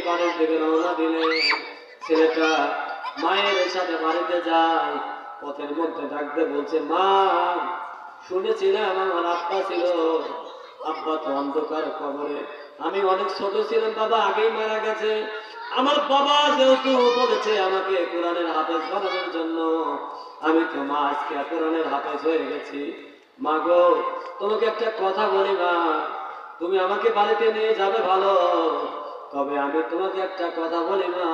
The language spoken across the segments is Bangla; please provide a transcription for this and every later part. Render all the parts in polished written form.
বাড়ির দিকে রওনা দিলেন। ছেলেটা মায়ের সাথে বাড়িতে যায়, পথের মধ্যে ডাকতে বলছে, মা শুনেছিলাম আমার আব্বা ছিল, আব্বা তো অন্ধকার কবরে, আমি অনেক ছোট ছিলাম, বাবা আগেই মারা গেছে। আমার বাবা যেহেতু বলেছে আমাকে কোরআনের হাফেজ বানানোর জন্য, আমি তো মা আজকে কোরআনের হাফেজ হয়ে গেছি। মা গো, তোমাকে একটা কথা বলি মা, তুমি আমাকে বাড়িতে নিয়ে যাবে ভালো, তবে আমি তোমাকে একটা কথা বলি মা,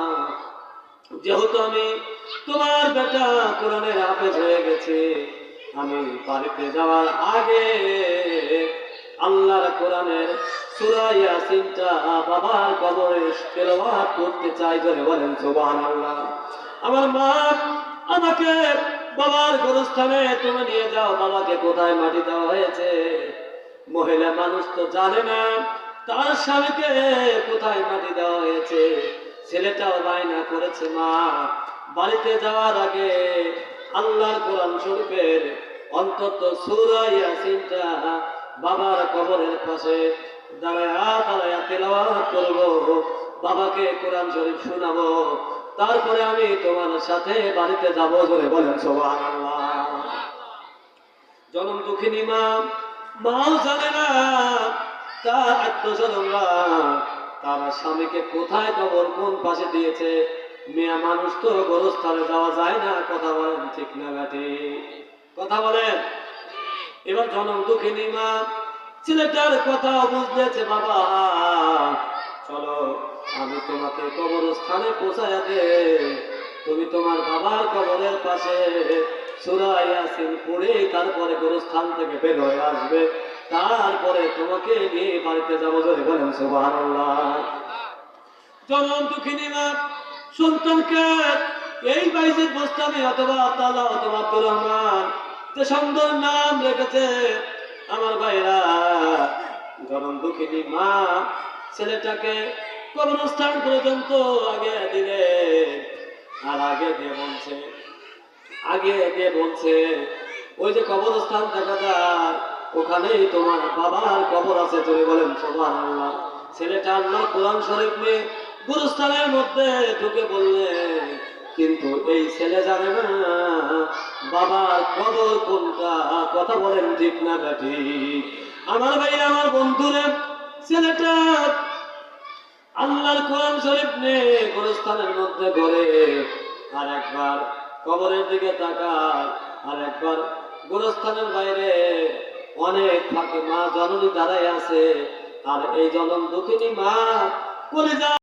যেহেতু আমি তোমার বেটা কোরআনের হাফেজ হয়ে গেছে, আমি বাড়িতে যাওয়ার আগে আল্লাহর কোরআনের সূরা ইয়াসিনটা বাবার কবরে তেলাওয়াত করতে চাই। ধরে বলেন সুবহানাল্লাহ। আমার মা আমাকে বাবার গোরস্থানে তুমি নিয়ে যাও, বাবাকে কোথায় মাটি দেওয়া হয়েছে। মহিলা মানুষ তো জানে না তার স্বামীকে কোথায় মাটি দেওয়া হয়েছে। ছেলেটাও বায়না করেছে, মা বাড়িতে যাওয়ার আগে আল্লাহর কোরআন শরীফের অন্তত সূরা ইয়াসিনটা বাবার কবরের পাশে দাঁড়ায়া তেলাওয়াত করব, বাবাকে কোরআন শরীফ শোনাবো, তারপরে আমি তোমার সাথে বাড়িতে যাব। ধরে বলেন সুবহানাল্লাহ। জনম দুঃখিনী মা, মাও জানে না তার আত্মস্বজনরা তার স্বামীকে কোথায় কবর কোন পাশে দিয়েছে। মেয়ে মানুষ তো গোরস্থানে যাওয়া যায় না। কথা বলেন ঠিক না ব্যাটি? কথা বলেন। এবার জনম দুঃখিনী মা ছেলেটার কথা বুঝতেছে, বাবা চলো আমি তোমাকে কবরস্থানে পৌঁছায়া দে, তুমি তোমার বাবার কবরের পাশে সূরা ইয়াসিন পড়ে তারপরে গোরস্থান থেকে বের হয়ে আসবে, তারপরে তোমাকে নিয়ে বাড়িতে যাবো। ধরে বলেন সুবহানাল্লাহ। জনম দুঃখিনী মা সন্তানকে এই বাইজিদ বোস্তামি অথবা তালা অথবা আব্দুর রহমান যে সুন্দর নাম রেখেছে আমার ভাইরা, জনম দুঃখিনী মা ছেলেটাকে কবরস্থান পর্যন্ত আগে দিলে, আর আগে দিয়ে বলছে ওই যে কবরস্থান দেখা যায় ওখানেই তোমার বাবার কবর আছে। তুমি বলেন সুবহানাল্লাহ। ছেলেটা আল্লাহ কোরআন শরীফ নিয়ে গুরুস্থানের মধ্যে ঢুকে বললে, কিন্তু এই ছেলে জানে না বাবার কবর কোনটা। কথা বলেন ঠিক না ব্যাটি? আমার ভাই আমার বন্ধুরে, ছেলেটা আল্লাহর কোরআন শরীফ নিয়ে গুরুস্থানের মধ্যে ঘরে, আর একবার কবরের দিকে তাকায়, আর একবার গুরুস্থানের বাইরে অনেক ফাঁকে মা জননী দাঁড়ায় আছে, আর এই জনম দুঃখিনী মা কলিজা